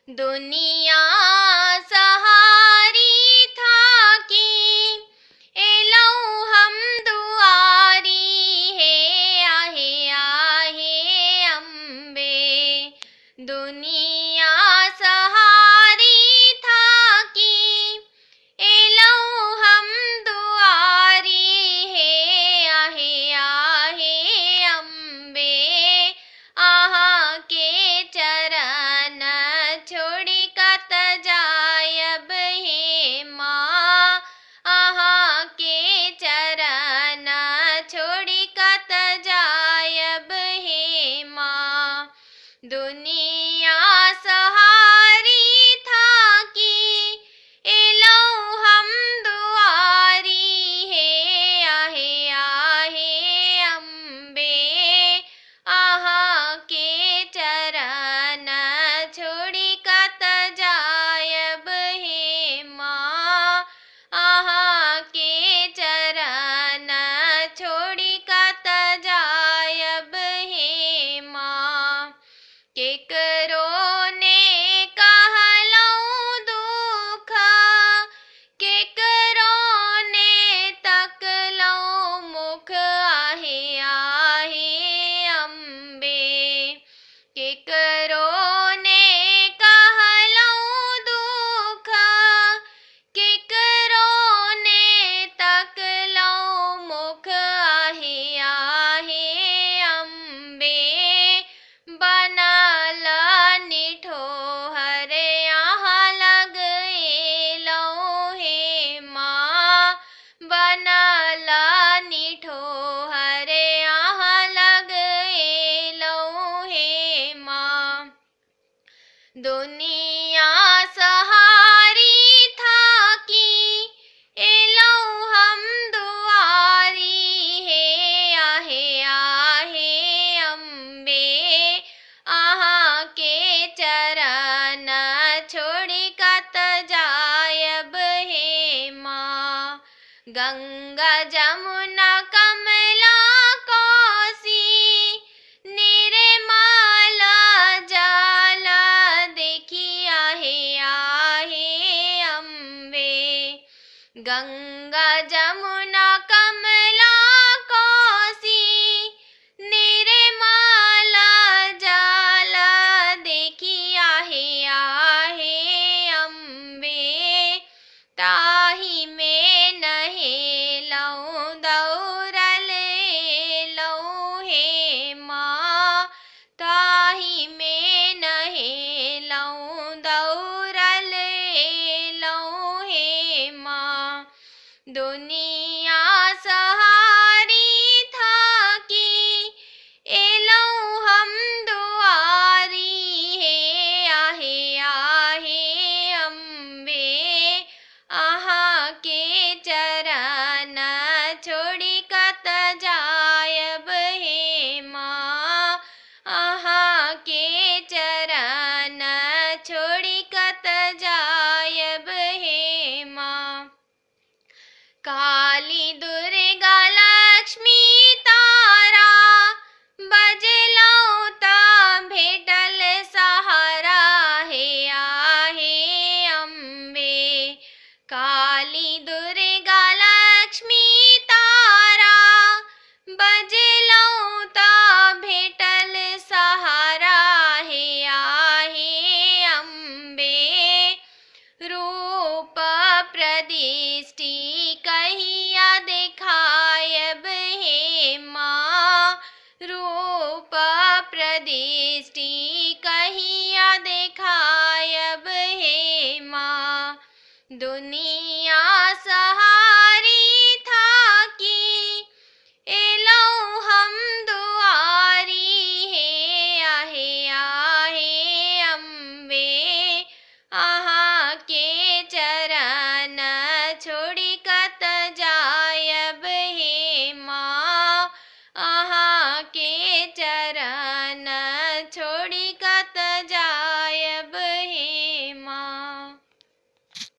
दुनिया सहारी था कि एलऊ हम दुआरी है आहे आहे अम्बे। दुनिया सहारी था कि एलऊ हम दुआरी है आहे आहे अम्बे। आहा के चरण छोड़ी कत जायब हे माँ। आहा के चरण छोड़ी कत जायब हे माँ। दुनिया सहारी था कि एलऊ हम दुआरी है आहे आहे अम्बे। आहा के चरण छोड़ी कत जायब हे माँ। आहा के चरण छोड़ी कत जायब हे माँ। केकरो ने कहलऊ दुख केकरो ने तकलऊ मुख आहे आहे अम्बे। केकरो ने कहलऊ दुख केकरो ने तकलऊ मुख आहे आहे अम्बे। बनल निठोहर यहाँ लग एलऊ हे माँ। बनल निठोहर यहाँ लग एलऊ हे माँ। दुनिया सहारी था कि एलऊ हम दुआरी है आहे आहे अम्बे। आहा के चरण छोड़ी कत जायब हे माँ। गंगा जमुना कमला कोसी निर्मल जल देखी आहे आहे अम्बे। गंगा जमुना कमला कोसी निर्मल जल देखी आहे आहे अम्बे। ताही में नहेलऊ दौड़ल एलऊ हे माँ। ताही में नहेलऊ दौड़ल एलऊ हे माँ। दुनिया सहारी था कि एलऊ हम दुआरी है आहे आहे अम्बे। आहा के चरण छोड़ी कत जायब हे माँ। आहा के चरण छोड़ी कत जायब हे माँ। काली दुर्गा लक्ष्मी तारा बजलऊ ता भेटल सहारा है आहे अम्बे। काली दुर्गा लक्ष्मी तारा बजलऊ ता भेटल सहारा है आहे अम्बे। रूप प्रदिष्टि कहिया देखायब हे माँ। रूप प्रदिष्टि कहिया देखायब हे माँ। दुनिया